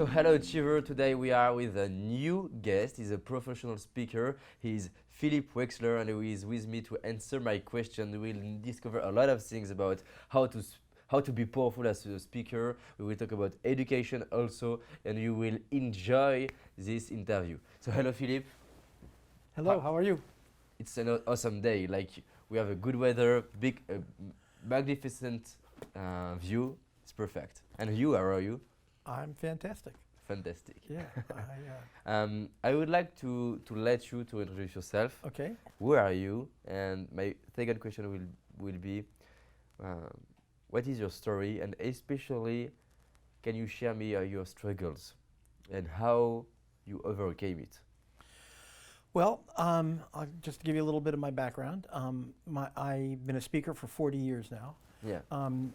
So hello Chiver, today we are with a new guest. He's a professional speaker. He's Phillip Wexler and he is with me to answer my question. We will discover a lot of things about how to be powerful as a speaker. We will talk about education also and you will enjoy this interview. So hello Phillip. Hello, how are you? It's an awesome day. Like we have a good weather, big, magnificent view. It's perfect. And you, how are you? I'm fantastic. Fantastic. Yeah. I would like to let you to introduce yourself. Okay. Who are you? And my second question will be, what is your story? And especially, can you share me your struggles and how you overcame it? Well, I'll just give you a little bit of my background. I've been a speaker for 40 years now. Yeah.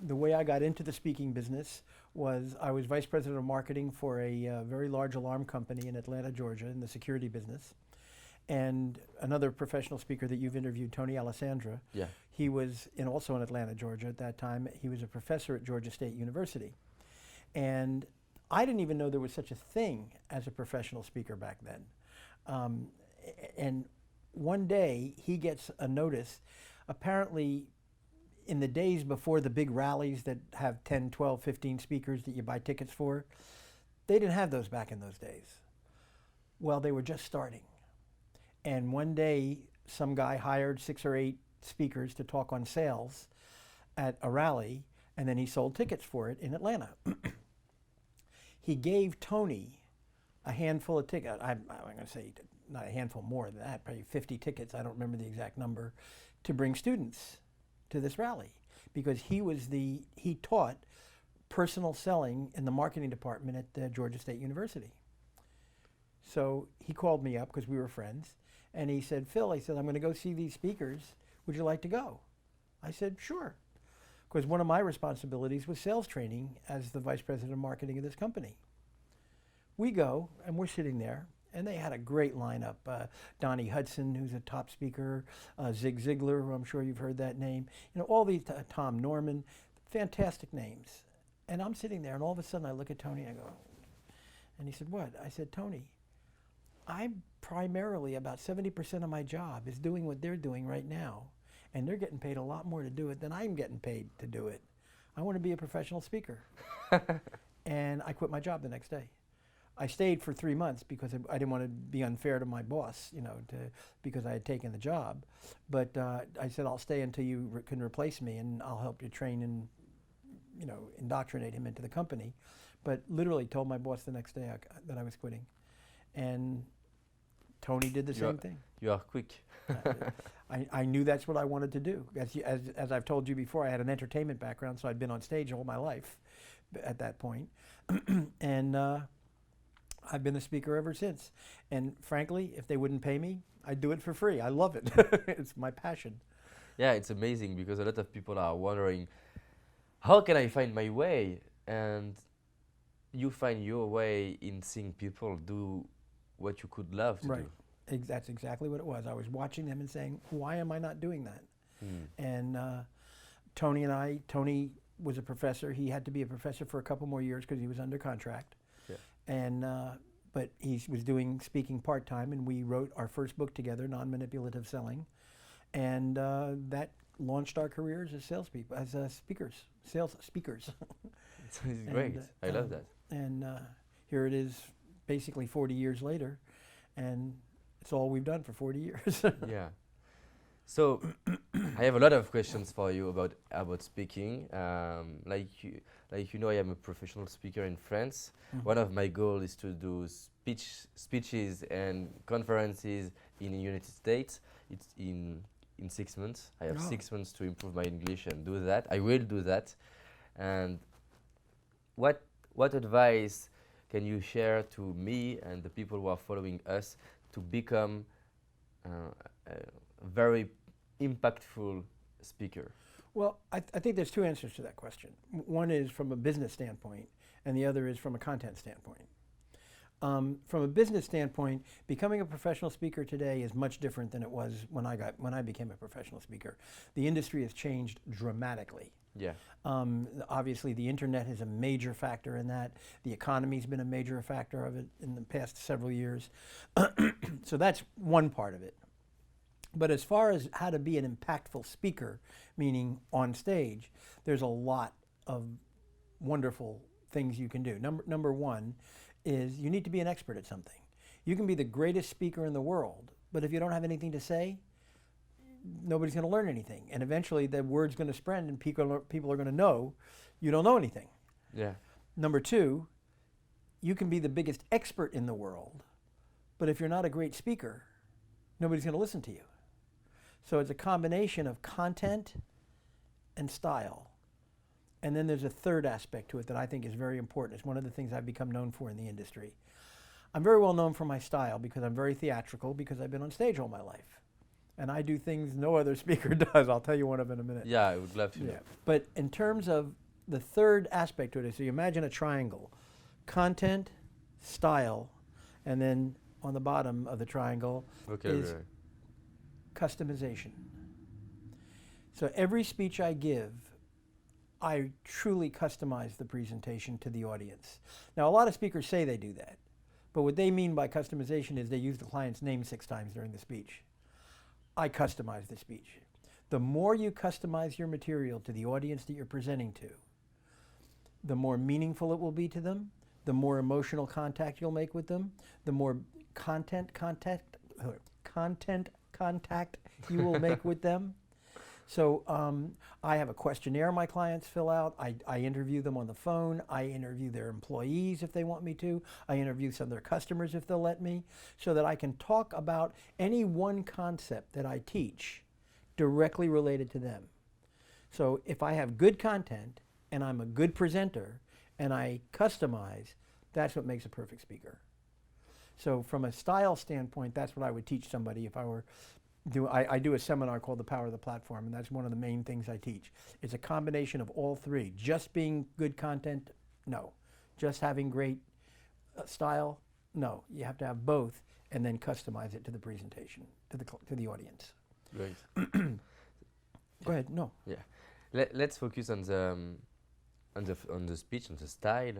The way I got into the speaking business was I was vice president of marketing for a very large alarm company in Atlanta, Georgia, in the security business. And another professional speaker that you've interviewed, Tony Alessandra, Yeah. he was also in Atlanta, Georgia at that time. He was a professor at Georgia State University. And I didn't even know there was such a thing as a professional speaker back then. And one day he gets a notice, apparently in the days before the big rallies that have 10, 12, 15 speakers that you buy tickets for, they didn't have those back in those days. Well, they were just starting. And one day some guy hired 6 or 8 speakers to talk on sales at a rally, and then he sold tickets for it in Atlanta. He gave Tony a handful of tickets. I'm going to say not a handful, more than that, probably 50 tickets, I don't remember the exact number, to bring students to this rally, because he taught personal selling in the marketing department at the Georgia State University. So he called me up because we were friends, and he said, Phil, he said, I'm going to go see these speakers. Would you like to go? I said, sure. Because one of my responsibilities was sales training as the vice president of marketing of this company. We go, and we're sitting there, and they had a great lineup. Donnie Hudson, who's a top speaker, Zig Ziglar, who I'm sure you've heard that name. You know, all these, Tom Norman, fantastic names. And I'm sitting there, and all of a sudden I look at Tony, and I go, and he said, what? I said, Tony, I'm primarily, about 70% of my job is doing what they're doing right now. And they're getting paid a lot more to do it than I'm getting paid to do it. I want to be a professional speaker. And I quit my job the next day. I stayed for 3 months because I didn't want to be unfair to my boss, you know, because I had taken the job. But I said, I'll stay until you can replace me, and I'll help you train and, you know, indoctrinate him into the company. But literally told my boss the next day that I was quitting. And Tony did the same thing. You are quick. I knew that's what I wanted to do. As I've told you before, I had an entertainment background, so I'd been on stage all my life at that point. And I've been a speaker ever since. And frankly, if they wouldn't pay me, I'd do it for free. I love it. It's my passion. Yeah, it's amazing because a lot of people are wondering, how can I find my way? And you find your way in seeing people do what you could love to do. That's exactly what it was. I was watching them and saying, why am I not doing that? And Tony was a professor. He had to be a professor for a couple more years because he was under contract. Yeah. And but he was doing speaking part-time, and we wrote our first book together, Non-Manipulative Selling. And that launched our careers as salespeople, as sales speakers. It's great. I love that. And here it is, basically 40 years later, and it's all we've done for 40 years. Yeah. So I have a lot of questions for you about speaking. Like you know, I am a professional speaker in France. Mm-hmm. One of my goals is to do speeches and conferences in the United States. It's in 6 months. I have 6 months to improve my English and do that. I will do that. And what advice can you share to me and the people who are following us to become a very impactful speaker? Well, I think there's 2 answers to that question. One is from a business standpoint, and the other is from a content standpoint. From a business standpoint, becoming a professional speaker today is much different than it was when I became a professional speaker. The industry has changed dramatically. Yeah. Obviously, the internet is a major factor in that. The economy's been a major factor of it in the past several years. So that's one part of it. But as far as how to be an impactful speaker, meaning on stage, there's a lot of wonderful things you can do. Number one is you need to be an expert at something. You can be the greatest speaker in the world, but if you don't have anything to say, nobody's going to learn anything. And eventually the word's going to spread and people are going to know you don't know anything. Yeah. Number two, you can be the biggest expert in the world, but if you're not a great speaker, nobody's going to listen to you. So it's a combination of content and style. And then there's a third aspect to it that I think is very important. It's one of the things I've become known for in the industry. I'm very well known for my style because I'm very theatrical because I've been on stage all my life. And I do things no other speaker does. I'll tell you one of them in a minute. Yeah, I would love to know. Yeah. But in terms of the third aspect to it, so you imagine a triangle. Content, style, and then on the bottom of the triangle is customization. So every speech I give, I truly customize the presentation to the audience. Now, a lot of speakers say they do that, but what they mean by customization is they use the client's name 6 times during the speech. I customize the speech. The more you customize your material to the audience that you're presenting to, the more meaningful it will be to them, the more emotional contact you'll make with them, the more content contact you will make with them. So I have a questionnaire my clients fill out. I interview them on the phone. I interview their employees if they want me to. I interview some of their customers if they'll let me, so that I can talk about any one concept that I teach directly related to them. So if I have good content and I'm a good presenter and I customize, that's what makes a perfect speaker. So from a style standpoint, that's what I would teach somebody if I were I do a seminar called The Power of the Platform, and that's one of the main things I teach. It's a combination of all three. Just being good content, no. Just having great style, no. You have to have both, and then customize it to the presentation, to the audience. Great. Go ahead. No. Yeah. Let's focus on the speech, on the style.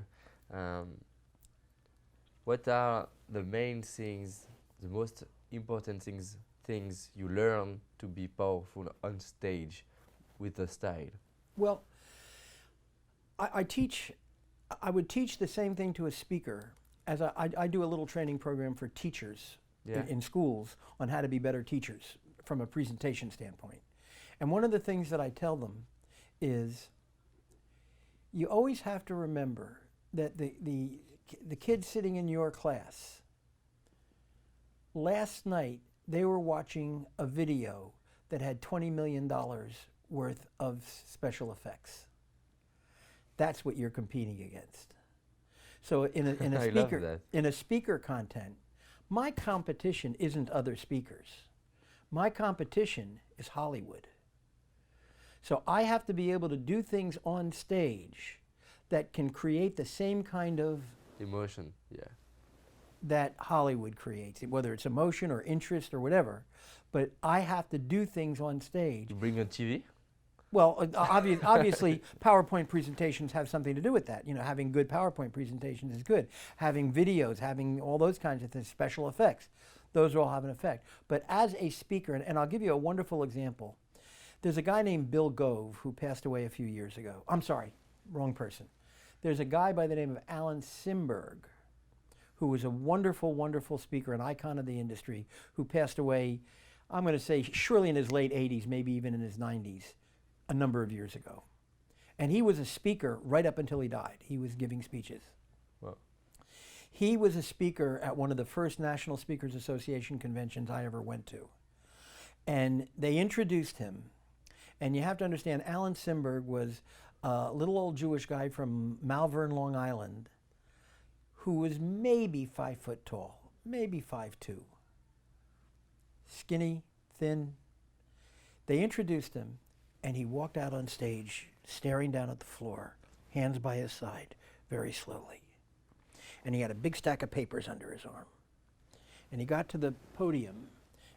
What are the main things, the most important things you learn to be powerful on stage with the style? Well, I would teach the same thing to a speaker as I do a little training program for teachers in schools on how to be better teachers from a presentation standpoint. And one of the things that I tell them is you always have to remember that the kids sitting in your class, last night they were watching a video that had $20 million worth of special effects. That's what you're competing against. So in a speaker content, my competition isn't other speakers. My competition is Hollywood. So I have to be able to do things on stage that can create the same kind of emotion, that Hollywood creates, whether it's emotion or interest or whatever. But I have to do things on stage. You bring on TV? Well, obviously, PowerPoint presentations have something to do with that. You know, having good PowerPoint presentations is good. Having videos, having all those kinds of things, special effects, those all have an effect. But as a speaker, and I'll give you a wonderful example. There's a guy named Bill Gove who passed away a few years ago. I'm sorry, wrong person. There's a guy by the name of Alan Simberg, who was a wonderful, wonderful speaker, an icon of the industry, who passed away, I'm going to say, surely in his late 80s, maybe even in his 90s, a number of years ago. And he was a speaker right up until he died. He was giving speeches. Wow. He was a speaker at one of the first National Speakers Association conventions I ever went to. And they introduced him. And you have to understand, Alan Simberg was a little old Jewish guy from Malvern, Long Island, who was maybe 5 foot tall, maybe 5'2". Skinny, thin. They introduced him, and he walked out on stage, staring down at the floor, hands by his side, very slowly. and he had a big stack of papers under his arm. And he got to the podium,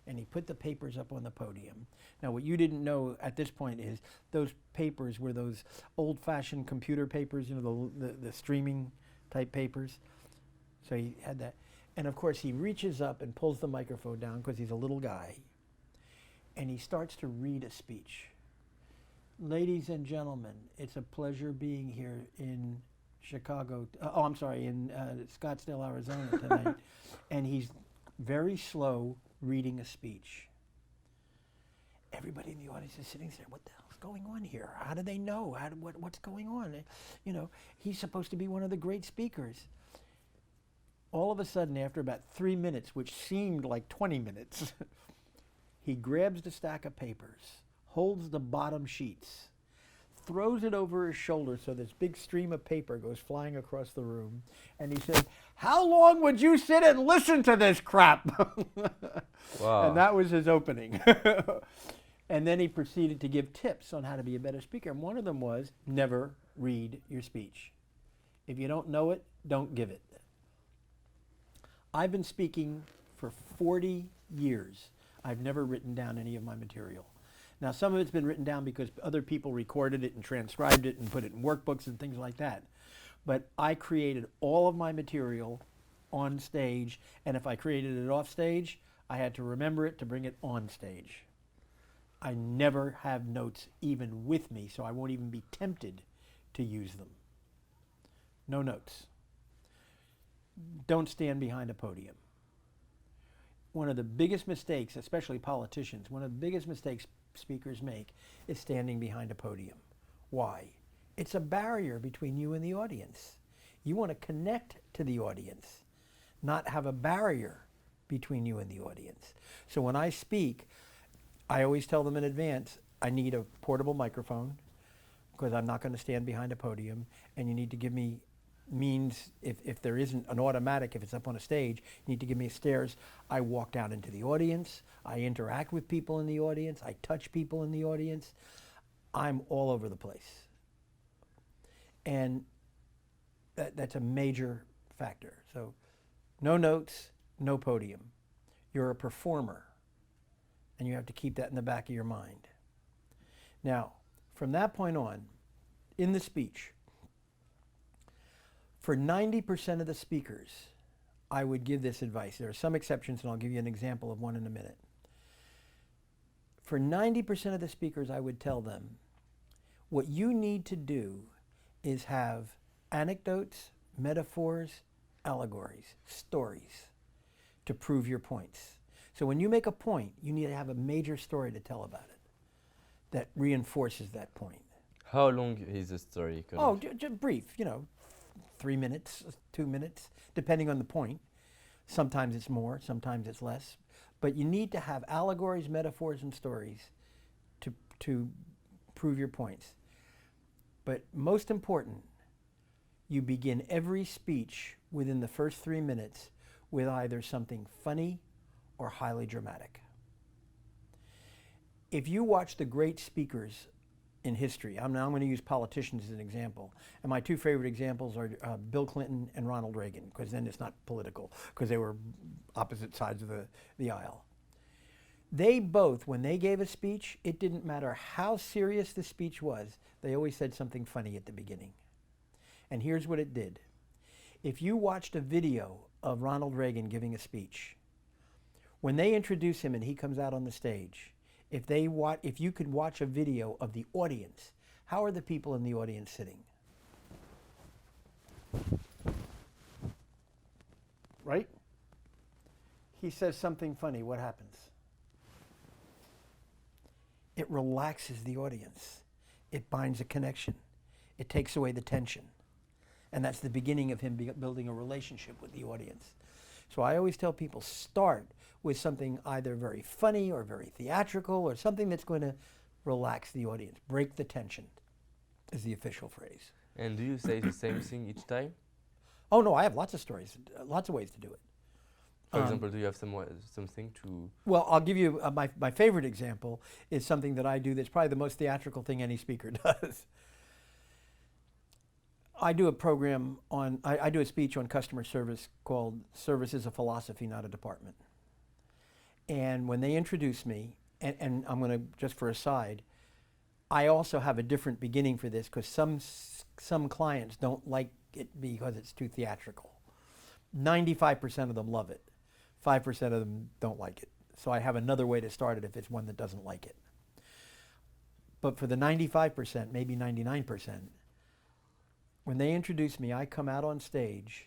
and he put the papers up on the podium. Now, what you didn't know at this point is those papers were those old-fashioned computer papers, you know, the streaming type papers. So he had that. And of course, he reaches up and pulls the microphone down because he's a little guy, and he starts to read a speech. Ladies and gentlemen, it's a pleasure being here in Chicago, in Scottsdale, Arizona tonight. And he's very slow reading a speech. Everybody in the audience is sitting there, what the hell's going on here? How do they know? What's going on? You know, he's supposed to be one of the great speakers. All of a sudden, after about 3 minutes, which seemed like 20 minutes, he grabs the stack of papers, holds the bottom sheets, throws it over his shoulder so this big stream of paper goes flying across the room, and he said, "How long would you sit and listen to this crap?" Wow. And that was his opening. And then he proceeded to give tips on how to be a better speaker. And one of them was, never read your speech. If you don't know it, don't give it. I've been speaking for 40 years. I've never written down any of my material. Now, some of it's been written down because other people recorded it and transcribed it and put it in workbooks and things like that. But I created all of my material on stage, and if I created it off stage, I had to remember it to bring it on stage. I never have notes even with me, so I won't even be tempted to use them. No notes. Don't stand behind a podium. One of the biggest mistakes, especially politicians, one of the biggest mistakes speakers make is standing behind a podium. Why? It's a barrier between you and the audience. You want to connect to the audience, not have a barrier between you and the audience. So when I speak, I always tell them in advance, I need a portable microphone because I'm not going to stand behind a podium, and you need to give me means, if there isn't an automatic, if it's up on a stage, you need to give me stairs. I walk down into the audience, I interact with people in the audience, I touch people in the audience. I'm all over the place. And that's a major factor. So no notes, no podium. You're a performer, and you have to keep that in the back of your mind. Now, from that point on, in the speech, for 90% of the speakers, I would give this advice. There are some exceptions, and I'll give you an example of one in a minute. For 90% of the speakers, I would tell them, what you need to do is have anecdotes, metaphors, allegories, stories to prove your points. So when you make a point, you need to have a major story to tell about it that reinforces that point. How long is the story? Oh, just brief, 3 minutes, 2 minutes, depending on the point. Sometimes it's more, sometimes it's less. But you need to have allegories, metaphors, and stories to prove your points. But most important, you begin every speech within the first 3 minutes with either something funny or highly dramatic. If you watch the great speakers in history, I'm going to use politicians as an example, and my two favorite examples are Bill Clinton and Ronald Reagan, because then it's not political, because they were opposite sides of the aisle. They both, when they gave a speech, it didn't matter how serious the speech was, they always said something funny at the beginning. And here's what it did. If you watched a video of Ronald Reagan giving a speech, when they introduce him and he comes out on the stage, if you could watch a video of the audience, how are the people in the audience sitting? Right? He says something funny, what happens? It relaxes the audience. It binds a connection. It takes away the tension. And that's the beginning of him building a relationship with the audience. So I always tell people, start with something either very funny or very theatrical or something that's going to relax the audience. Break the tension is the official phrase. And do you say the same thing each time? Oh no, I have lots of stories, lots of ways to do it. For example, do you have something to... Well, I'll give you, my favorite example is something that I do that's probably the most theatrical thing any speaker does. I do a program on, I do a speech on customer service called Service is a Philosophy, Not a Department. And when they introduce me, and I'm going to, just for a side, I also have a different beginning for this because some clients don't like it because it's too theatrical. 95% of them love it. 5% of them don't like it. So I have another way to start it if it's one that doesn't like it. But for the 95%, maybe 99%, when they introduce me, I come out on stage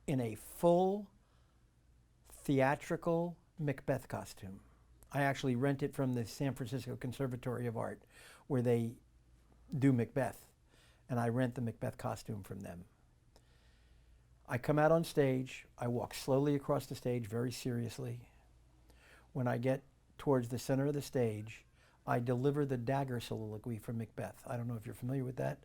in a full theatrical Macbeth costume. I actually rent it from the San Francisco Conservatory of Art, where they do Macbeth, and I rent the Macbeth costume from them. I come out on stage, I walk slowly across the stage very seriously. When I get towards the center of the stage, I deliver the Dagger Soliloquy from Macbeth. I don't know if you're familiar with that.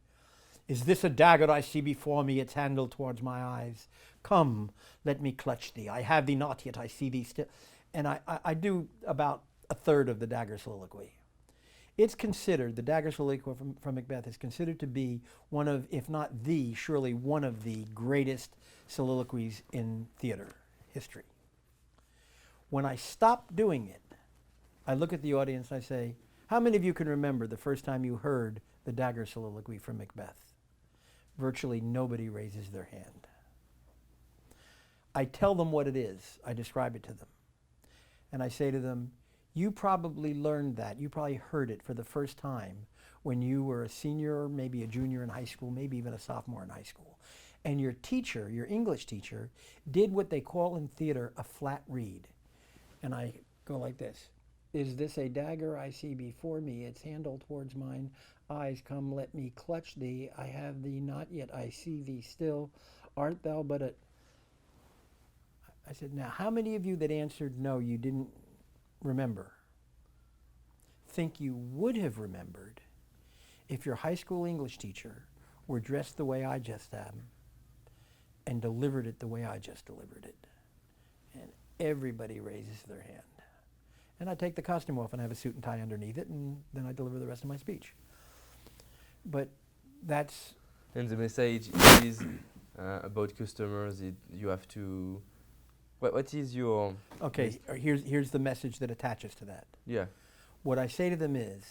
Is this a dagger I see before me, its handle towards my eyes? Come, let me clutch thee. I have thee not yet, I see thee still. And I do about a third of the Dagger Soliloquy. It's considered, the Dagger Soliloquy from Macbeth is considered to be one of, if not the, surely one of the greatest soliloquies in theater history. When I stop doing it, I look at the audience and I say, how many of you can remember the first time you heard the Dagger Soliloquy from Macbeth? Virtually nobody raises their hand. I tell them what it is. I describe it to them. And I say to them, you probably learned that. You probably heard it for the first time when you were a senior, or maybe a junior in high school, maybe even a sophomore in high school. And your teacher, your English teacher, did what they call in theater a flat read. And I go like this. Is this a dagger I see before me? Its handle towards mine eyes. Come, let me clutch thee. I have thee not yet. I see thee still. Art thou but a... I said, now, how many of you that answered no, you didn't remember, think you would have remembered if your high school English teacher were dressed the way I just am and delivered it the way I just delivered it? And everybody raises their hand. And I take the costume off and I have a suit and tie underneath it, and then I deliver the rest of my speech. But that's... And the message is about customers. You have to... What is your... Okay, here's the message that attaches to that. Yeah. What I say to them is,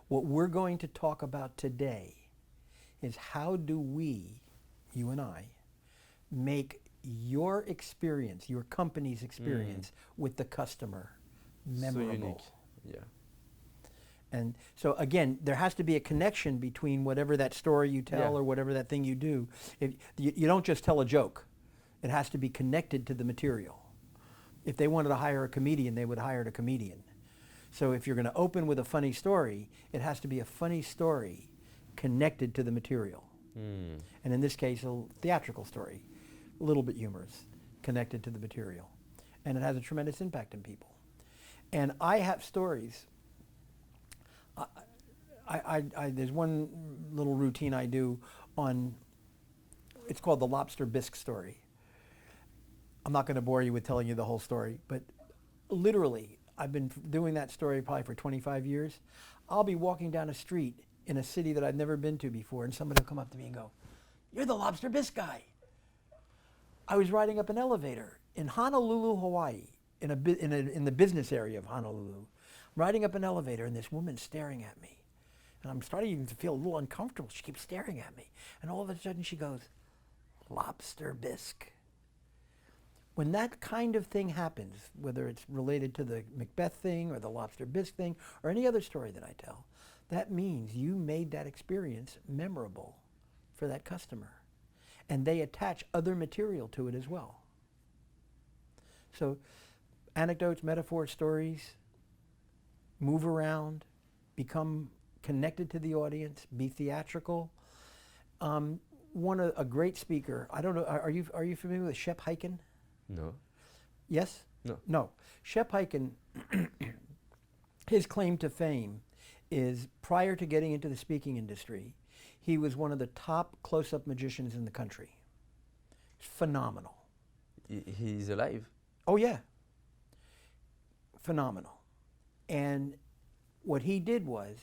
what we're going to talk about today is how do we, you and I, make your experience, your company's experience with the customer memorable. So unique. Yeah. And so again, there has to be a connection between whatever that story you tell or whatever that thing you do. You don't just tell a joke. It has to be connected to the material. If they wanted to hire a comedian, they would hire a comedian. So if you're going to open with a funny story, it has to be a funny story connected to the material. And in this case, a theatrical story, a little bit humorous, connected to the material. And it has a tremendous impact on people. And I have stories. There's one little routine I do on, it's called the lobster bisque story. I'm not going to bore you with telling you the whole story, but literally, I've been doing that story probably for 25 years. I'll be walking down a street in a city that I've never been to before, and somebody will come up to me and go, "You're the lobster bisque guy." I was riding up an elevator in Honolulu, Hawaii, in the business area of Honolulu, riding up an elevator, and this woman's staring at me. And I'm starting even to feel a little uncomfortable. She keeps staring at me. And all of a sudden she goes, "Lobster bisque." When that kind of thing happens, whether it's related to the Macbeth thing or the lobster bisque thing or any other story that I tell, that means you made that experience memorable for that customer. And they attach other material to it as well. So anecdotes, metaphors, stories, move around, become connected to the audience, be theatrical. A great speaker, I don't know, are you familiar with Shep Hyken? No. Yes? No. No. Shep Hyken, his claim to fame is prior to getting into the speaking industry, he was one of the top close-up magicians in the country. Phenomenal. He's alive? Oh, yeah. Phenomenal. And what he did was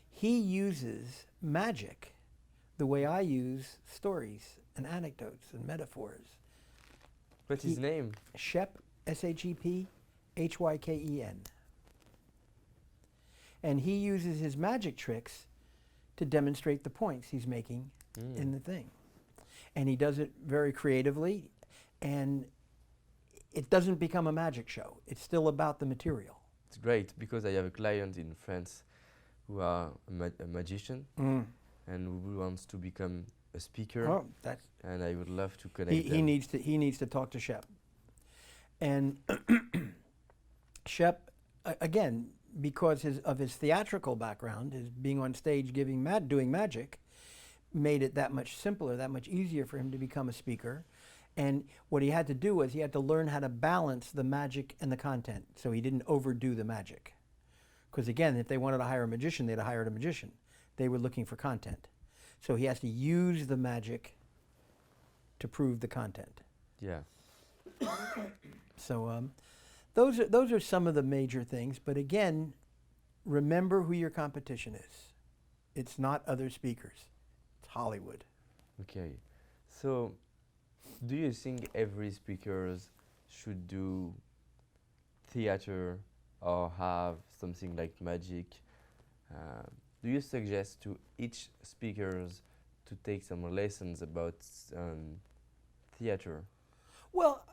he uses magic the way I use stories and anecdotes and metaphors. What's his name? Shep, Shephyken. And he uses his magic tricks to demonstrate the points he's making in the thing. And he does it very creatively, and it doesn't become a magic show. It's still about the material. It's great because I have a client in France who are a magician and who wants to become a speaker. Oh, that's and I would love to connect them. he needs to talk to Shep. And Shep, again, because of his theatrical background, his being on stage doing magic, made it that much simpler, that much easier for him to become a speaker. And what he had to do was he had to learn how to balance the magic and the content, so he didn't overdo the magic. Because again, if they wanted to hire a magician, they'd have hired a magician. They were looking for content. So he has to use the magic to prove the content. Yeah. So those are some of the major things. But again, remember who your competition is. It's not other speakers. It's Hollywood. Okay. So, do you think every speaker should do theater or have something like magic? Do you suggest to each speakers to take some lessons about theater? Well,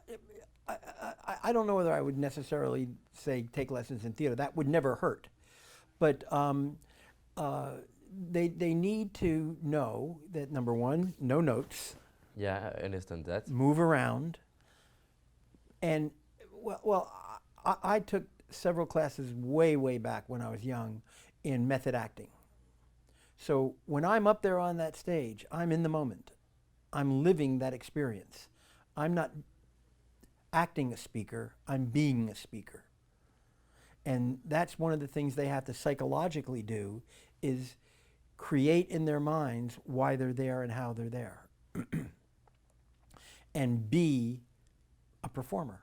I don't know whether I would necessarily say take lessons in theater. That would never hurt. But they need to know that, number one, no notes. Yeah, I understand that. Move around. And, I took several classes way back when I was young in method acting. So when I'm up there on that stage, I'm in the moment. I'm living that experience. I'm not acting a speaker, I'm being a speaker. And that's one of the things they have to psychologically do, is create in their minds why they're there and how they're there. And be a performer,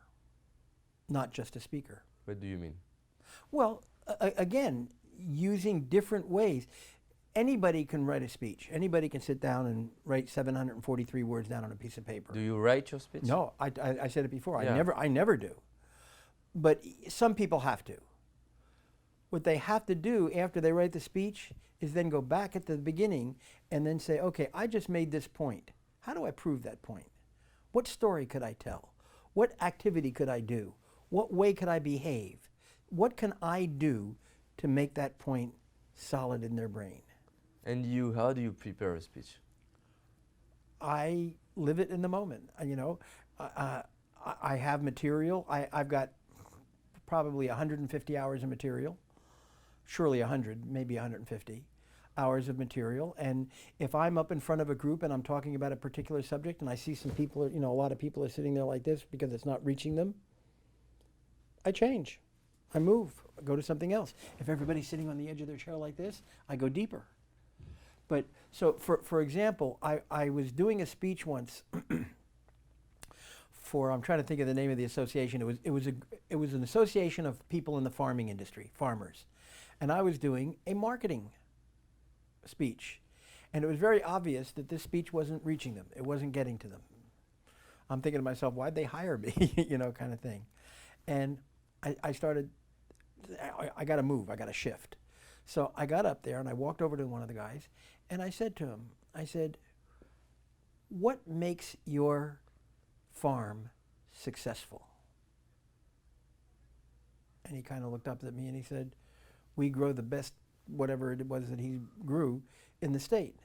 not just a speaker. What do you mean? Well, again, using different ways. Anybody can write a speech. Anybody can sit down and write 743 words down on a piece of paper. Do you write your speech? No, I said it before. Yeah. I never do. But some people have to. What they have to do after they write the speech is then go back at the beginning and then say, okay, I just made this point. How do I prove that point? What story could I tell? What activity could I do? What way could I behave? What can I do to make that point solid in their brain? And you, how do you prepare a speech? I live it in the moment. I have material. I've got probably 150 hours of material, surely 100, maybe 150 hours of material. And if I'm up in front of a group and I'm talking about a particular subject and I see some people, a lot of people are sitting there like this because it's not reaching them, I change. I move. I go to something else. If everybody's sitting on the edge of their chair like this, I go deeper. But so, for example, I was doing a speech once for, I'm trying to think of the name of the association. It was an association of people in the farming industry, farmers, and I was doing a marketing speech, and it was very obvious that this speech wasn't reaching them. It wasn't getting to them. I'm thinking to myself, why'd they hire me, kind of thing, and I started. I got to move. I got to shift. So I got up there and I walked over to one of the guys and I said to him, I said, what makes your farm successful? And he kind of looked up at me and he said, we grow the best whatever it was that he grew in the state.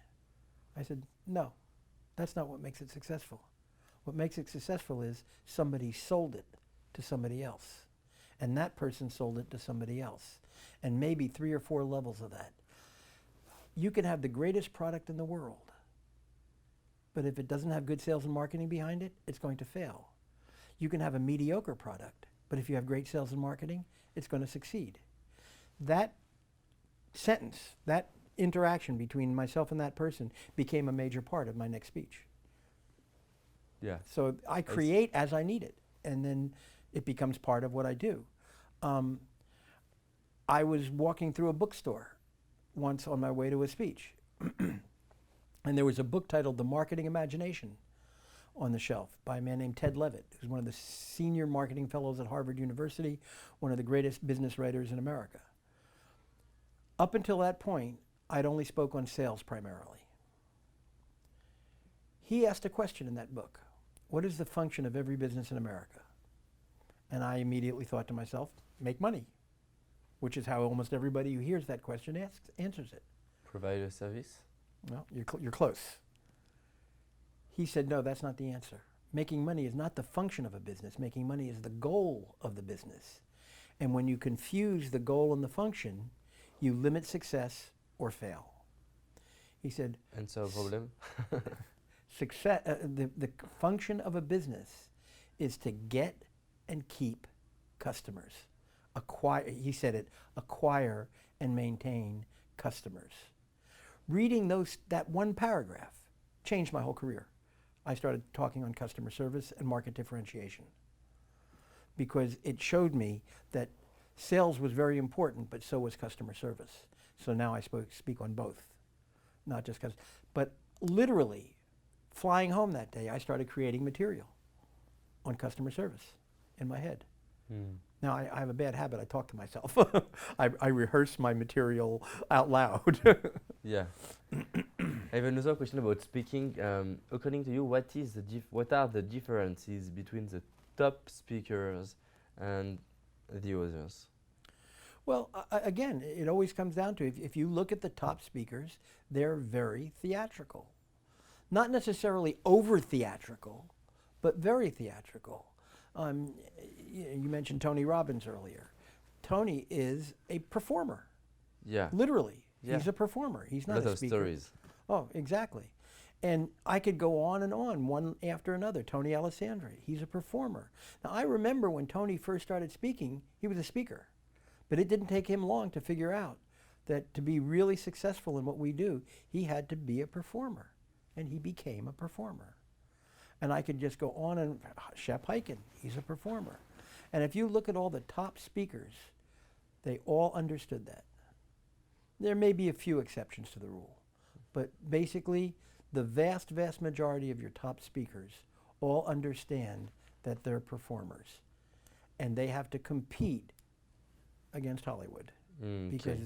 I said, no, that's not what makes it successful. What makes it successful is somebody sold it to somebody else. And that person sold it to somebody else. And maybe 3 or 4 levels of that. You can have the greatest product in the world, but if it doesn't have good sales and marketing behind it, it's going to fail. You can have a mediocre product, but if you have great sales and marketing, it's going to succeed. That sentence, that interaction between myself and that person became a major part of my next speech. Yeah. So I create as I need it, and then it becomes part of what I do. I was walking through a bookstore once on my way to a speech, and there was a book titled The Marketing Imagination on the shelf by a man named Ted Levitt, who's one of the senior marketing fellows at Harvard University, one of the greatest business writers in America. Up until that point, I'd only spoke on sales primarily. He asked a question in that book: what is the function of every business in America? And I immediately thought to myself, make money, which is how almost everybody who hears that question answers it. Provide a service? Well, you're close. He said, no, that's not the answer. Making money is not the function of a business. Making money is the goal of the business. And when you confuse the goal and the function, you limit success or fail. He said, And so problem? success, the function of a business is to get and keep customers. He said it, acquire and maintain customers. Reading that one paragraph changed my whole career. I started talking on customer service and market differentiation because it showed me that sales was very important, but so was customer service. So now I speak on both, not just customer. But literally, flying home that day, I started creating material on customer service in my head. Now, I have a bad habit. I talk to myself. I rehearse my material out loud. Yeah. I have another question about speaking. According to you, what are the differences between the top speakers and the others? Well, again, it always comes down to, if you look at the top speakers, they're very theatrical. Not necessarily over-theatrical, but very theatrical. You mentioned Tony Robbins earlier. Tony is a performer. Yeah. Literally. Yeah. He's a performer. He's not a lot a of speaker. stories. Oh, exactly. And I could go on and on, one after another. Tony Alessandri, he's a performer. Now, I remember when Tony first started speaking, he was a speaker. But it didn't take him long to figure out that to be really successful in what we do, he had to be a performer. And he became a performer. And I could just go on and, Shep Hyken, he's a performer. And if you look at all the top speakers, they all understood that. There may be a few exceptions to the rule, but basically the vast, vast majority of your top speakers all understand that they're performers. And they have to compete against Hollywood. Because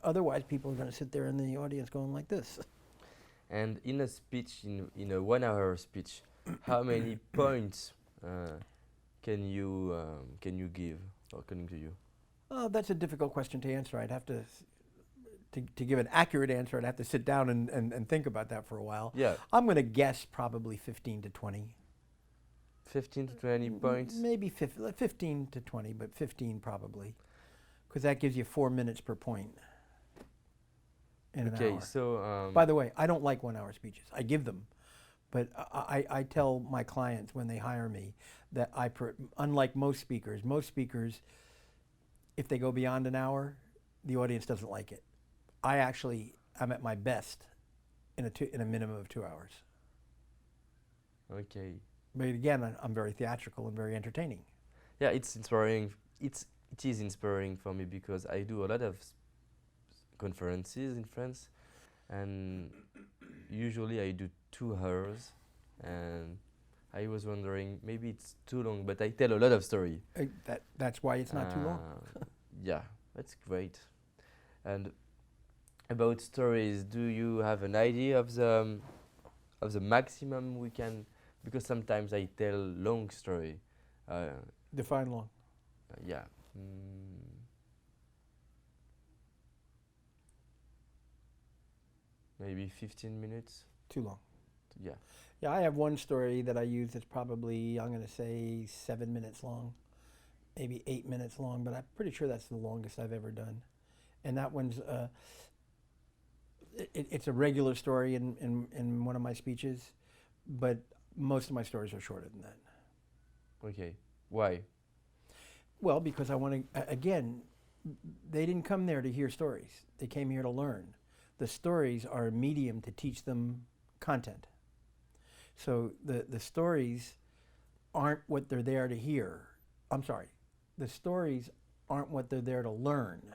otherwise people are going to sit there in the audience going like this. And in a speech, in a 1 hour speech, how many points can you give, according to you? Oh, that's a difficult question to answer. I'd have to give an accurate answer, I'd have to sit down and think about that for a while. Yeah. I'm going to guess probably 15 to 20. 15 to 20 points? Maybe 15 to 20, but 15 probably. Because that gives you 4 minutes per point in an hour. Okay, so... By the way, I don't like 1 hour speeches. I give them. But I tell my clients when they hire me that unlike most speakers, if they go beyond an hour, the audience doesn't like it. I'm at my best in a minimum of 2 hours. Okay. But again, I'm very theatrical and very entertaining. Yeah, it's inspiring. It is inspiring for me because I do a lot of conferences in France, and usually I do 2 hours, and I was wondering, maybe it's too long, but I tell a lot of story. That's why it's not too long. Yeah, that's great. And about stories, do you have an idea of the maximum we can? Because sometimes I tell long story. Define long. Yeah. Maybe 15 minutes. Too long. Yeah. Yeah, I have one story that I use that's probably, I'm going to say 7 minutes long, maybe 8 minutes long, but I'm pretty sure that's the longest I've ever done. And that one's, it's a regular story in one of my speeches, but most of my stories are shorter than that. Okay. Why? Well, because I want to, again, they didn't come there to hear stories. They came here to learn. The stories are a medium to teach them content. So the stories aren't what they're there to hear. I'm sorry. The stories aren't what they're there to learn.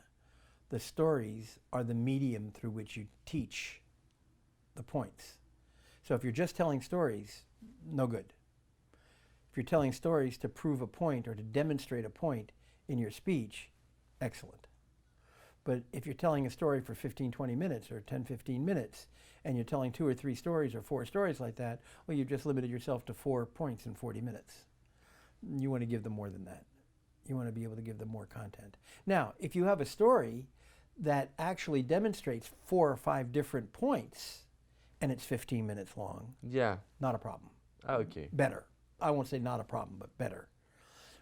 The stories are the medium through which you teach the points. So if you're just telling stories, no good. If you're telling stories to prove a point or to demonstrate a point in your speech, excellent. But if you're telling a story for 15, 20 minutes or 10, 15 minutes, and you're telling 2 or 3 stories or 4 stories like that, well, you've just limited yourself to 4 points in 40 minutes. You want to give them more than that. You want to be able to give them more content. Now, if you have a story that actually demonstrates 4 or 5 different points, and it's 15 minutes long, Yeah. not a problem. Okay. Better. I won't say not a problem, but better.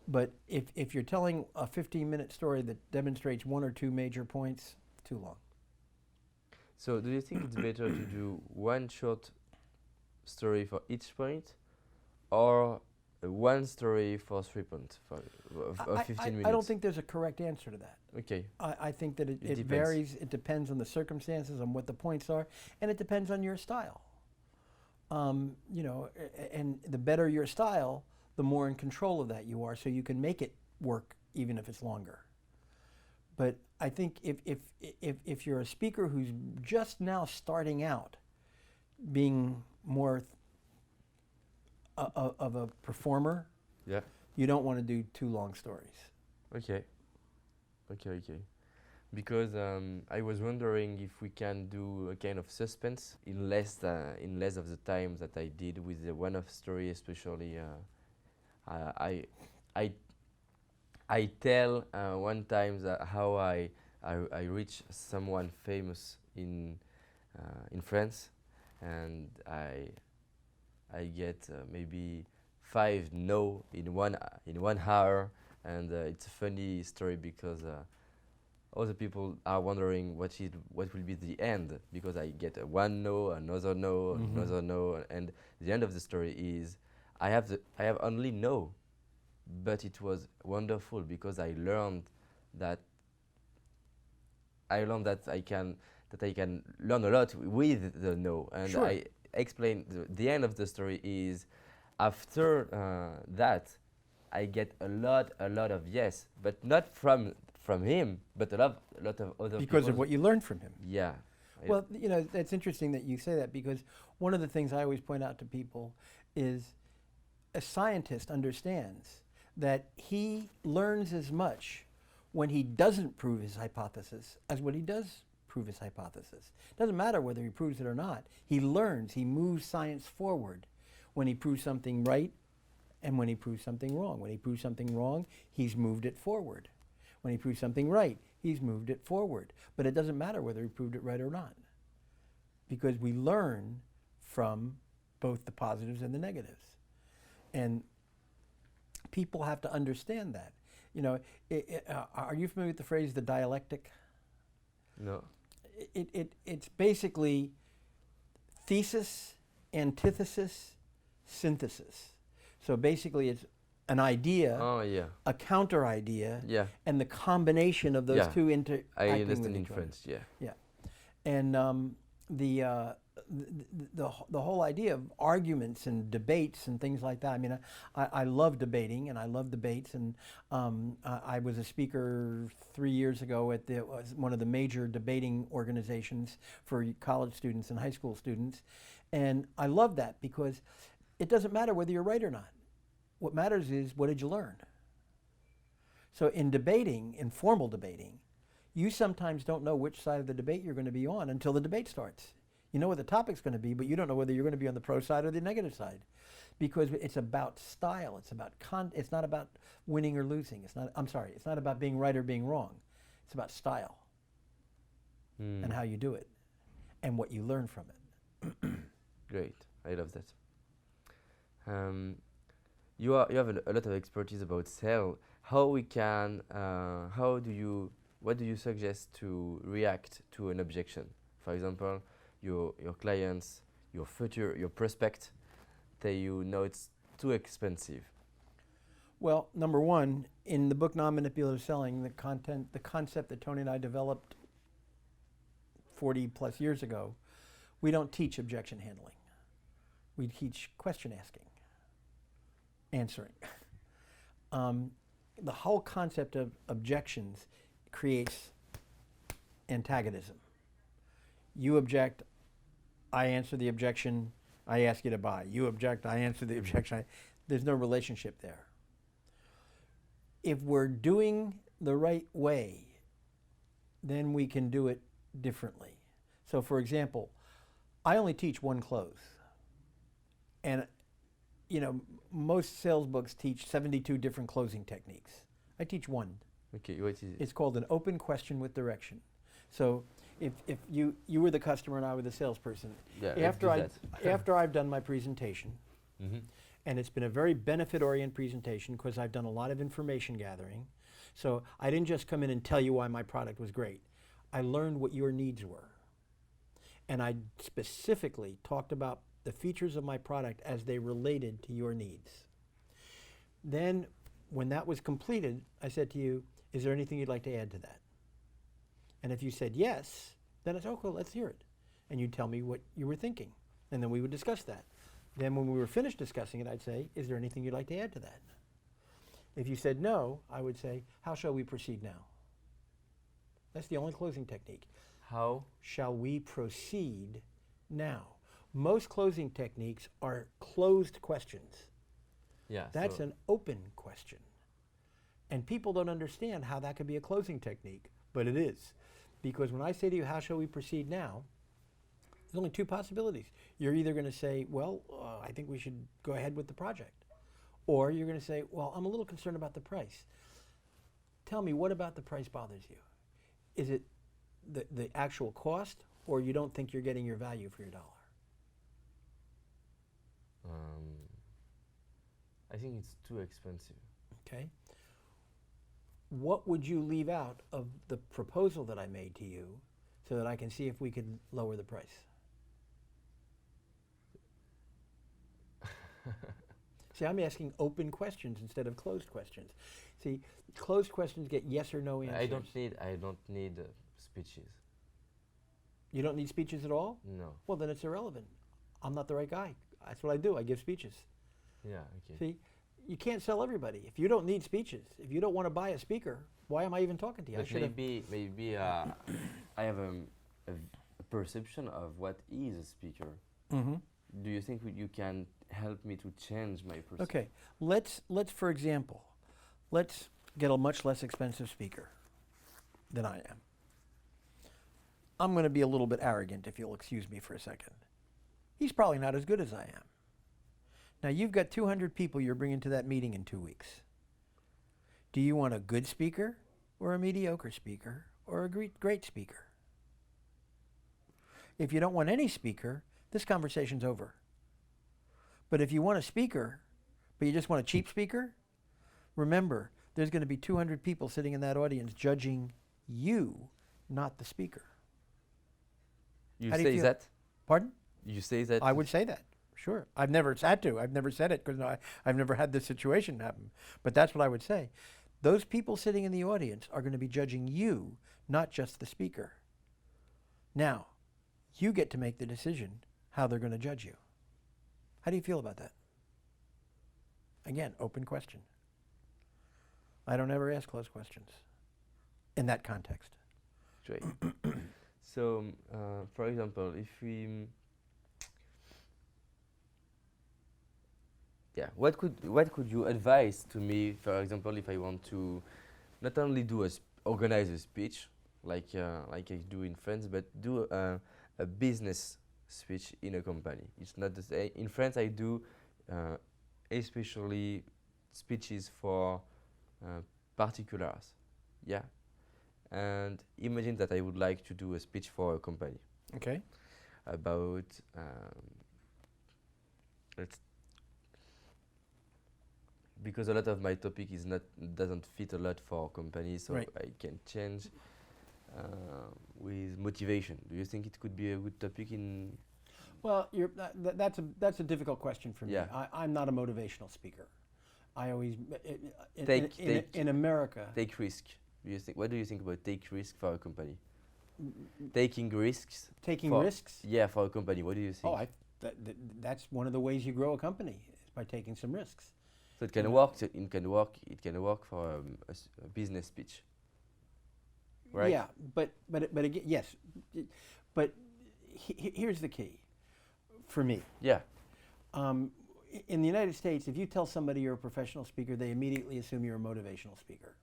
But if you're telling a 15-minute story that demonstrates 1 or 2 major points, too long. So do you think it's better to do one short story for each point, or one story for 3 points of 15 minutes? I don't think there's a correct answer to that. Okay. I think that it depends. varies. It depends on the circumstances, on what the points are, and it depends on your style. You know, and the better your style, the more in control of that you are, so you can make it work even if it's longer. But I think if you're a speaker who's just now starting out, being more of a performer, Yeah. you don't want to do too long stories. Okay. Okay. Because I was wondering if we can do a kind of suspense in less of the time that I did with the one-off story, especially. I tell one time that how I reach someone famous in France, and I get maybe 5 no in one hour, and it's a funny story because other people are wondering what will be the end, because I get one no, another no, another no, and the end of the story is I have only no, but it was wonderful because I learned that I can learn a lot with the no, and Sure. I explained the end of the story is after that I get a lot of yes, but not from him, but a lot of other Because people. of what you learned from him. Yeah. Well, you know, it's interesting that you say that, because one of the things I always point out to people is a scientist understands that he learns as much when he doesn't prove his hypothesis as when he does prove his hypothesis. It doesn't matter whether he proves it or not. He learns, he moves science forward when he proves something right and when he proves something wrong. When he proves something wrong, he's moved it forward. When he proves something right, he's moved it forward. But it doesn't matter whether he proved it right or not, because we learn from both the positives and the negatives. And people have to understand that. You know, are you familiar with the phrase, the dialectic? No. It's basically thesis, antithesis, synthesis. So basically it's an idea, a counter idea, and the combination of those two interacting I understand with in each other. French, yeah. Yeah, and the whole idea of arguments and debates and things like that. I mean, I love debating and I love debates, and I was a speaker 3 years ago at one of the major debating organizations for college students and high school students, and I love that because it doesn't matter whether you're right or not. What matters is, what did you learn? So in debating, in formal debating, you sometimes don't know which side of the debate you're going to be on until the debate starts. You know what the topic's going to be, but you don't know whether you're going to be on the pro side or the negative side, because it's about style. It's about it's not about winning or losing. It's not about being right or being wrong. It's about style and how you do it and what you learn from it. Great, I love that. You have a lot of expertise about sales. What do you suggest to react to an objection? For example, your clients, your prospect, tell you no, it's too expensive. Well, number one, in the book Non-Manipulative Selling, the concept that Tony and I developed 40 plus years ago, we don't teach objection handling. We teach question asking, answering. The whole concept of objections creates antagonism. You object, I answer the objection, I ask you to buy. You object, I answer the objection. There's no relationship there. If we're doing the right way, then we can do it differently. So for example, I only teach one close. And you know, most sales books teach 72 different closing techniques. I teach one. Okay, what is it? It's called an open question with direction. So if you were the customer and I were the salesperson, Yeah, after I've done my presentation, and it's been a very benefit-oriented presentation because I've done a lot of information gathering. So I didn't just come in and tell you why my product was great. I learned what your needs were. And I specifically talked about the features of my product as they related to your needs. Then, when that was completed, I said to you, is there anything you'd like to add to that? And if you said yes, then I said, oh, cool, let's hear it. And you'd tell me what you were thinking. And then we would discuss that. Then when we were finished discussing it, I'd say, is there anything you'd like to add to that? If you said no, I would say, how shall we proceed now? That's the only closing technique. How shall we proceed now? Most closing techniques are closed questions. Yeah. That's an open question. And people don't understand how that could be a closing technique, but it is. Because when I say to you, how shall we proceed now? There's only two possibilities. You're either going to say, well, I think we should go ahead with the project. Or you're going to say, well, I'm a little concerned about the price. Tell me, what about the price bothers you? Is it the actual cost, or you don't think you're getting your value for your dollar? I think it's too expensive. Okay. What would you leave out of the proposal that I made to you so that I can see if we could lower the price? See, I'm asking open questions instead of closed questions. See, closed questions get yes or no answers. I don't need speeches. You don't need speeches at all? No. Well, then it's irrelevant. I'm not the right guy. That's what I do. I give speeches. Yeah, okay. See, you can't sell everybody. If you don't need speeches, if you don't want to buy a speaker, why am I even talking to you? But maybe I have a perception of what is a speaker. Mm-hmm. Do you think you can help me to change my perception? Okay, let's for example, let's get a much less expensive speaker than I am. I'm going to be a little bit arrogant, if you'll excuse me for a second. He's probably not as good as I am. Now, you've got 200 people you're bringing to that meeting in 2 weeks. Do you want a good speaker or a mediocre speaker or a great speaker? If you don't want any speaker, this conversation's over. But if you want a speaker, but you just want a cheap speaker, remember, there's going to be 200 people sitting in that audience judging you, not the speaker. You How do you say feel? that? Pardon? You say that? I would say that, sure. I've never had to. I've never said it because I've never had this situation happen. But that's what I would say. Those people sitting in the audience are going to be judging you, not just the speaker. Now, you get to make the decision how they're going to judge you. How do you feel about that? Again, open question. I don't ever ask closed questions in that context. Great. So, for example, if we, what could you advise to me? For example, if I want to not only organize a speech like I do in France, but do a business speech in a company. It's not the same. In France, I do especially speeches for particulars. Yeah. And imagine that I would like to do a speech for a company. Okay. About because a lot of my topic doesn't fit a lot for companies, so right. I can change with motivation. Do you think it could be a good topic in? Well, that's a difficult question for me. Yeah. I'm not a motivational speaker. I always in America take risk. What do you think about take risk for a company? Taking risks. Taking risks? Yeah, for a company. What do you think? Oh, that's one of the ways you grow a company is by taking some risks. So it can work. It can work for a business speech. Right? Yeah, but again, yes, but here's the key. for me. Yeah. In the United States, if you tell somebody you're a professional speaker, they immediately assume you're a motivational speaker.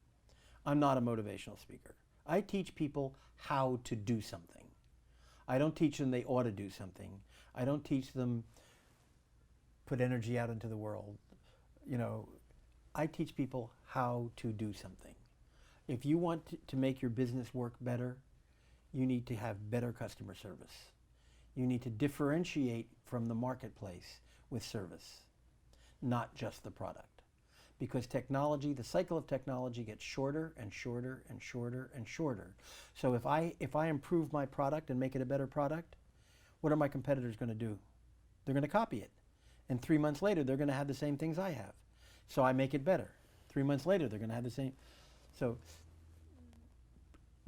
I'm not a motivational speaker. I teach people how to do something. I don't teach them they ought to do something. I don't teach them put energy out into the world. You know, I teach people how to do something. If you want to make your business work better, you need to have better customer service. You need to differentiate from the marketplace with service, not just the product. Because technology, the cycle of technology gets shorter and shorter and shorter and shorter. So if I improve my product and make it a better product, what are my competitors going to do? They're going to copy it. And 3 months later, they're going to have the same things I have. So I make it better. 3 months later, they're going to have the same. So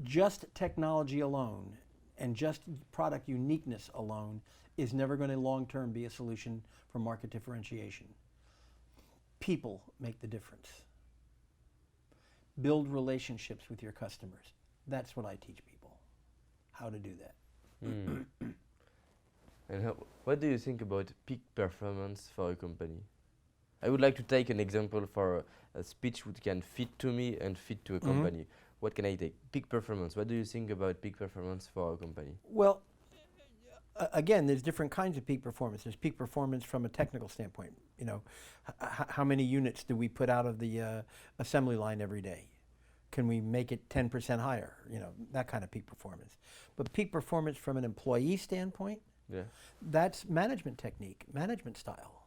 just technology alone and just product uniqueness alone is never going to long-term be a solution for market differentiation. People make the difference. Build relationships with your customers. That's what I teach people, how to do that. And what do you think about peak performance for a company? I would like to take an example for a speech which can fit to me and fit to a company. What can I take? Peak performance. What do you think about peak performance for a company? Well, again, there's different kinds of peak performance. There's peak performance from a technical standpoint. You know, how many units do we put out of the assembly line every day? Can we make it 10% higher? You know, that kind of peak performance. But peak performance from an employee standpoint, that's management technique, management style.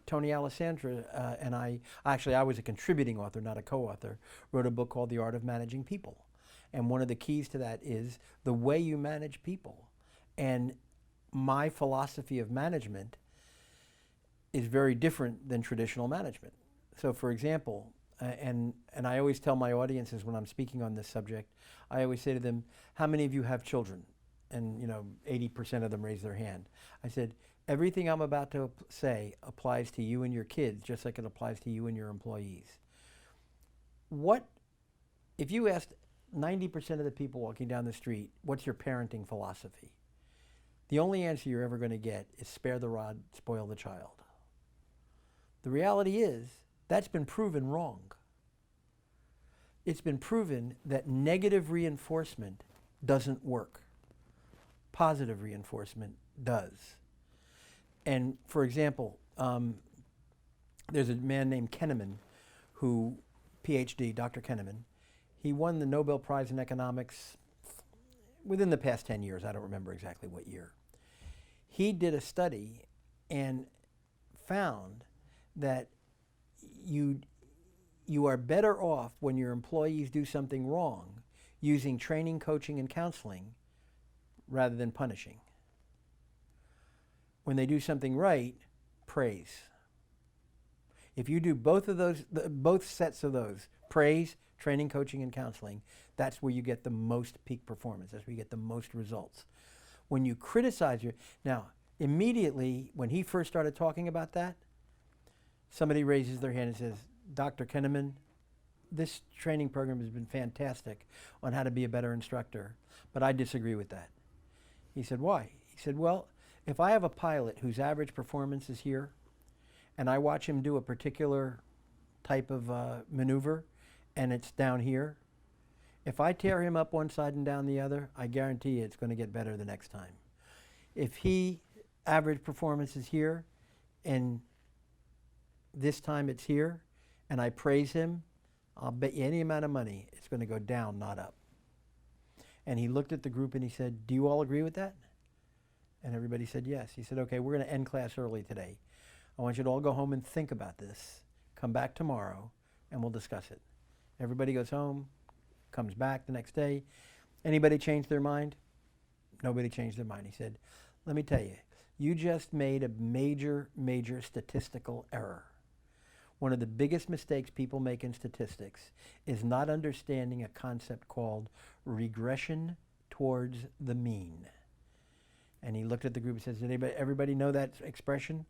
Tony Alessandra and I was a contributing author, not a co-author, wrote a book called The Art of Managing People. And one of the keys to that is the way you manage people. And my philosophy of management is very different than traditional management. So for example, and I always tell my audiences when I'm speaking on this subject, I always say to them, how many of you have children? And 80% of them raise their hand. I said, everything I'm about to say applies to you and your kids, just like it applies to you and your employees. If you asked 90% of the people walking down the street, what's your parenting philosophy? The only answer you're ever going to get is spare the rod, spoil the child. The reality is, that's been proven wrong. It's been proven that negative reinforcement doesn't work. Positive reinforcement does. And for example, there's a man named Kahneman, who, PhD, Dr. Kahneman, he won the Nobel Prize in Economics within the past 10 years. I don't remember exactly what year. He did a study and found that you are better off when your employees do something wrong using training, coaching, and counseling rather than punishing. When they do something right, praise. If you do both of those, both sets of those, praise, training, coaching, and counseling, that's where you get the most peak performance. That's where you get the most results. When you criticize now, immediately when he first started talking about that, somebody raises their hand and says, Dr. Kahneman, this training program has been fantastic on how to be a better instructor, but I disagree with that. He said, why? He said, well, if I have a pilot whose average performance is here, and I watch him do a particular type of maneuver, and it's down here, if I tear him up one side and down the other, I guarantee you it's going to get better the next time. If average performance is here, and this time it's here, and I praise him, I'll bet you any amount of money it's going to go down, not up. And he looked at the group and he said, do you all agree with that? And everybody said yes. He said, okay, we're going to end class early today. I want you to all go home and think about this. Come back tomorrow and we'll discuss it. Everybody goes home, comes back the next day. Anybody change their mind? Nobody changed their mind. He said, let me tell you, you just made a major, major statistical error. One of the biggest mistakes people make in statistics is not understanding a concept called regression towards the mean. And he looked at the group and says, does everybody know that expression?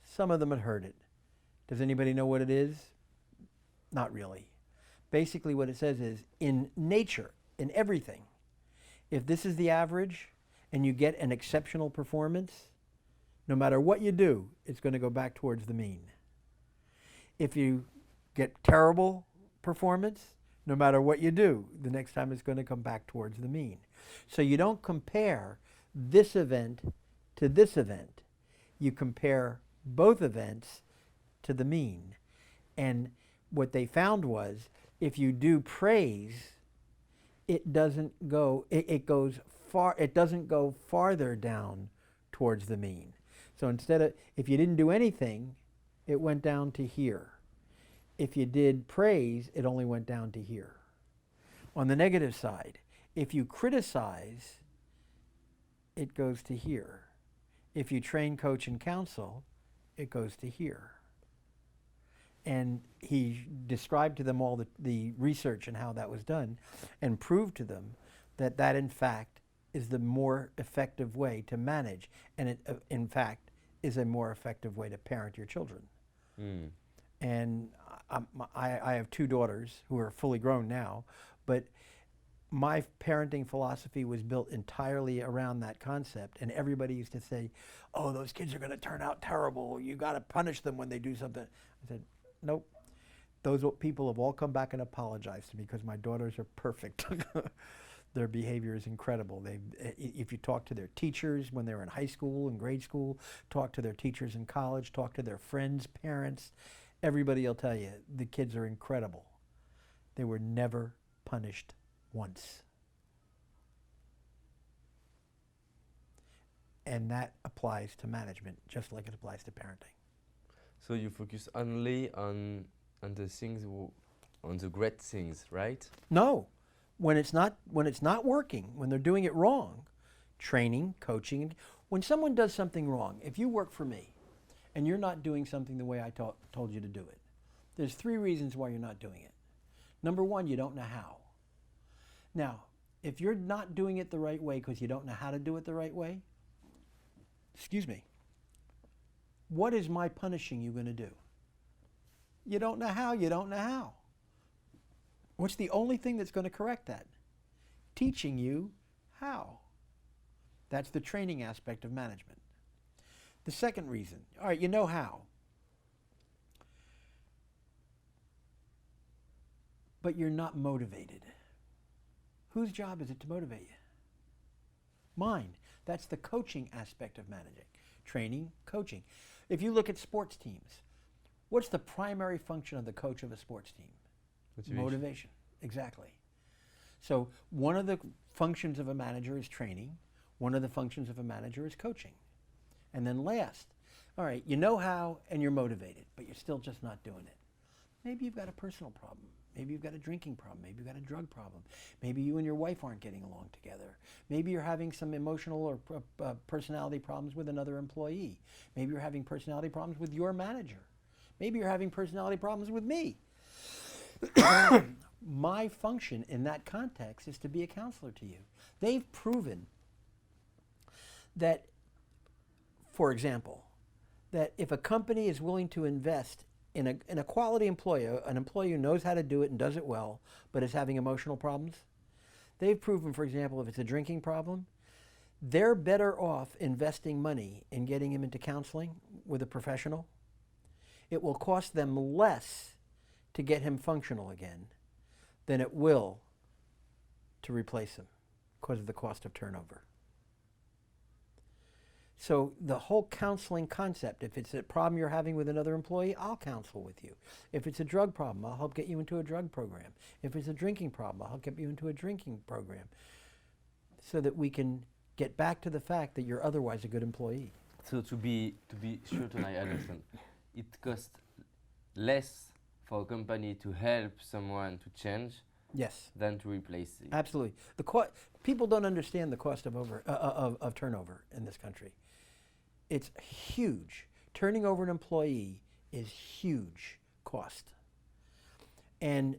Some of them had heard it. Does anybody know what it is? Not really. Basically what it says is, in nature, in everything, if this is the average and you get an exceptional performance, no matter what you do, it's going to go back towards the mean. If you get terrible performance, no matter what you do, the next time it's going to come back towards the mean. So you don't compare this event to this event. You compare both events to the mean. And what they found was, if you do praise, it doesn't go, it goes far, it doesn't go farther down towards the mean. So instead of, if you didn't do anything, it went down to here. If you did praise, it only went down to here. On the negative side, if you criticize, it goes to here. If you train, coach, and counsel, it goes to here. And he described to them all the research and how that was done, and proved to them that that, in fact, is the more effective way to manage, and it, in fact, is a more effective way to parent your children. Mm. And I have 2 daughters who are fully grown now, but my parenting philosophy was built entirely around that concept. And everybody used to say, oh, those kids are going to turn out terrible. You got to punish them when they do something. I said, nope. Those people have all come back and apologized to me because my daughters are perfect. Their behavior is incredible. If you talk to their teachers when they were in high school and grade school, talk to their teachers in college, talk to their friends, parents, everybody will tell you the kids are incredible. They were never punished once. And that applies to management just like it applies to parenting. So you focus only on the things, on the great things, right? No. When it's not working, when they're doing it wrong, training, coaching, when someone does something wrong, if you work for me and you're not doing something the way I told you to do it, there's 3 reasons why you're not doing it. Number 1, you don't know how. Now, if you're not doing it the right way because you don't know how to do it the right way, excuse me, what is my punishing you going to do? You don't know how, you don't know how. What's the only thing that's going to correct that? Teaching you how. That's the training aspect of management. The second reason, all right, you know how. But you're not motivated. Whose job is it to motivate you? Mine. That's the coaching aspect of managing. Training, coaching. If you look at sports teams, what's the primary function of the coach of a sports team? Motivation. Exactly. So one of the functions of a manager is training. One of the functions of a manager is coaching. And then last, all right, you know how and you're motivated, but you're still just not doing it. Maybe you've got a personal problem. Maybe you've got a drinking problem. Maybe you've got a drug problem. Maybe you and your wife aren't getting along together. Maybe you're having some emotional or personality problems with another employee. Maybe you're having personality problems with your manager. Maybe you're having personality problems with me. My function in that context is to be a counselor to you. They've proven that, for example, that if a company is willing to invest in a quality employee, an employee who knows how to do it and does it well, but is having emotional problems, they've proven, for example, if it's a drinking problem, they're better off investing money in getting him into counseling with a professional. It will cost them less to get him functional again than it will to replace him because of the cost of turnover. So the whole counseling concept, if it's a problem you're having with another employee, I'll counsel with you. If it's a drug problem, I'll help get you into a drug program. If it's a drinking problem, I'll help get you into a drinking program so that we can get back to the fact that you're otherwise a good employee. So to be sure that I understand, it costs less for a company to help someone to change, yes, than to replace it. Absolutely. People don't understand the cost of turnover in this country. It's huge. Turning over an employee is huge cost. And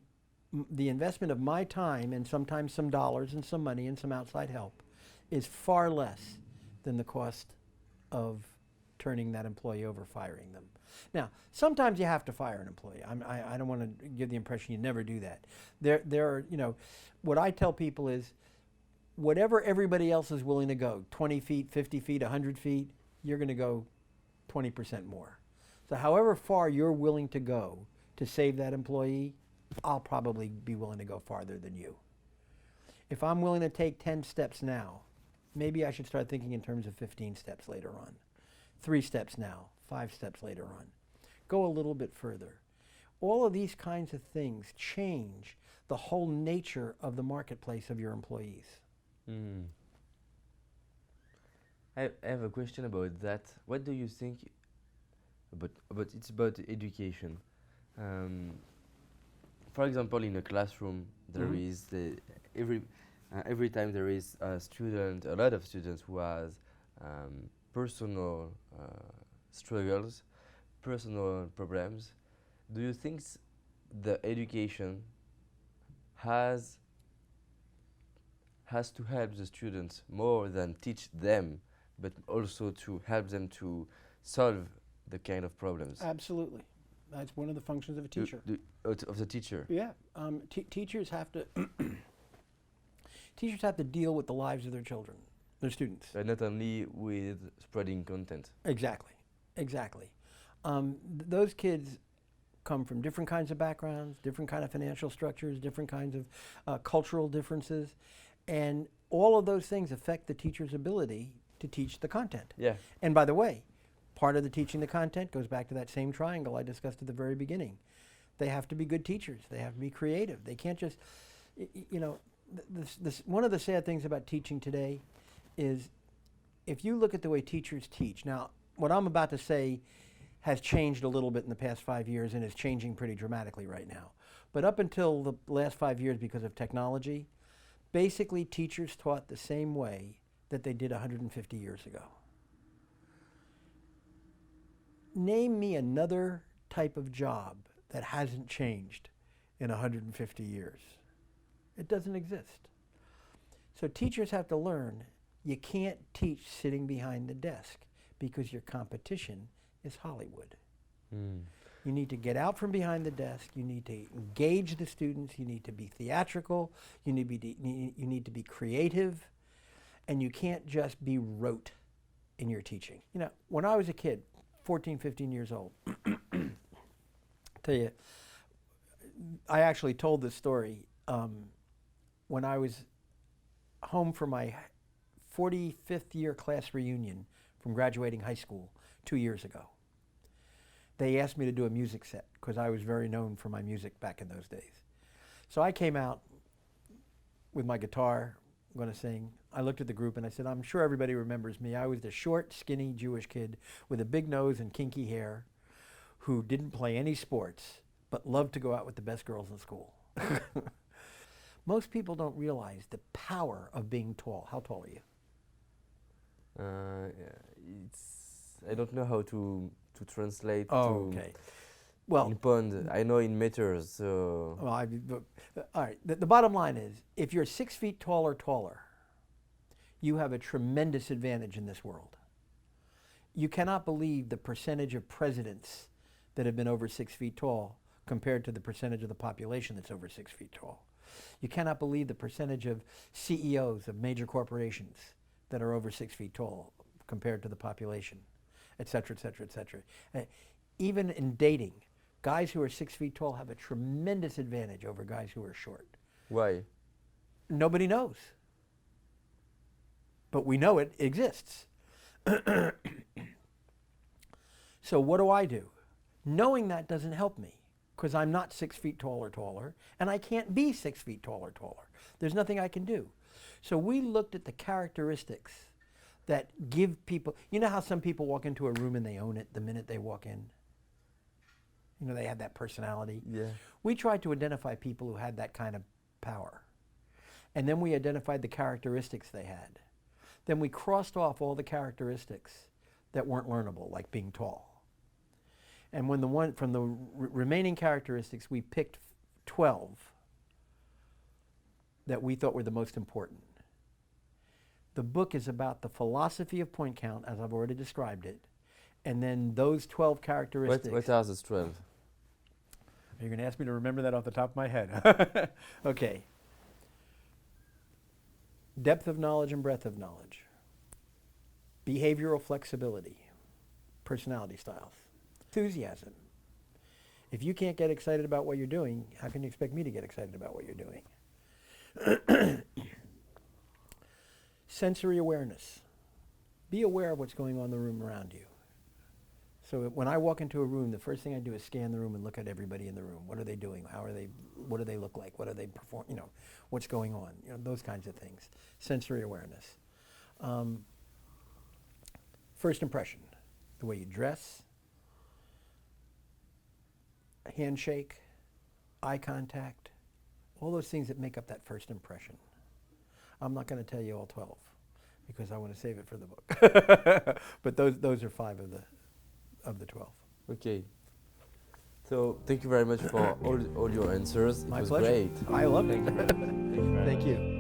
the investment of my time and sometimes some dollars and some money and some outside help is far less than the cost of turning that employee over, firing them. Now, sometimes you have to fire an employee. I don't want to give the impression you never do that. There are, what I tell people is, whatever everybody else is willing to go, 20 feet, 50 feet, 100 feet, you're going to go 20% more. So however far you're willing to go to save that employee, I'll probably be willing to go farther than you. If I'm willing to take 10 steps now, maybe I should start thinking in terms of 15 steps later on. 3 steps now, 5 steps later on. Go a little bit further. All of these kinds of things change the whole nature of the marketplace of your employees. Mm. I have a question about that. What do you think about it's about education? For example, in a classroom, there Mhm. is every time there is a lot of students who has personal struggles, personal problems. Do you think the education has to help the students more than teach them, but also to help them to solve the kind of problems Absolutely. That's one of the functions of a teacher. of the teacher? Yeah. Teachers have to teachers have to deal with the lives of their children, their students. Not only with spreading content. Exactly. Exactly. Those kids come from different kinds of backgrounds, different kind of financial structures, different kinds of cultural differences, and all of those things affect the teacher's ability to teach the content. Yeah. And by the way, part of the teaching the content goes back to that same triangle I discussed at the very beginning. They have to be good teachers. They have to be creative. They can't just, you know, one of the sad things about teaching today is if you look at the way teachers teach. Now, what I'm about to say has changed a little bit in the past 5 years and is changing pretty dramatically right now. But up until the last 5 years, because of technology, basically teachers taught the same way that they did 150 years ago. Name me another type of job that hasn't changed in 150 years. It doesn't exist. So teachers have to learn you can't teach sitting behind the desk because your competition is Hollywood. Mm. You need to get out from behind the desk. You need to engage the students. You need to be theatrical. You need to be creative. And you can't just be rote in your teaching. You know, when I was a kid, 14, 15 years old, tell you, I actually told this story when I was home for my 45th year class reunion from graduating high school 2 years ago. They asked me to do a music set because I was very known for my music back in those days. So I came out with my guitar, going to sing. I looked at the group and I said, I'm sure everybody remembers me. I was the short, skinny Jewish kid with a big nose and kinky hair who didn't play any sports but loved to go out with the best girls in school. Most people don't realize the power of being tall. How tall are you? I don't know how to translate to Okay. Well, in pound. I know in meters. So well, all right. The bottom line is, if you're 6 feet tall or taller, you have a tremendous advantage in this world. You cannot believe the percentage of presidents that have been over 6 feet tall compared to the percentage of the population that's over 6 feet tall. You cannot believe the percentage of CEOs of major corporations that are over 6 feet tall compared to the population, et cetera, et cetera, et cetera. Even in dating, guys who are 6 feet tall have a tremendous advantage over guys who are short. why? Nobody knows. But we know it exists. So what do? Knowing that doesn't help me because I'm not 6 feet tall or taller, and I can't be 6 feet tall or taller. There's nothing I can do. So we looked at the characteristics that give people, you know how some people walk into a room and they own it the minute they walk in? You know, they have that personality. Yeah. We tried to identify people who had that kind of power. And then we identified the characteristics they had. Then we crossed off all the characteristics that weren't learnable, like being tall. And when from the remaining characteristics, we picked 12 that we thought were the most important. The book is about the philosophy of point count, as I've already described it, and then those 12 characteristics. What are the 12? You're going to ask me to remember that off the top of my head. Okay. Depth of knowledge and breadth of knowledge. Behavioral flexibility. personality styles. Enthusiasm. If you can't get excited about what you're doing, how can you expect me to get excited about what you're doing? Sensory awareness. Be aware of what's going on in the room around you. So when I walk into a room, the first thing I do is scan the room and look at everybody in the room. What are they doing? How are they? What do they look like? What are they perform? You know, what's going on? You know, those kinds of things. Sensory awareness. First impression, the way you dress, handshake, eye contact, all those things that make up that first impression. I'm not going to tell you all 12 because I want to save it for the book. But those are 5 of the 12. Okay. So thank you very much for all your answers. My it was pleasure. great. I loved it. Thank you. Thank you.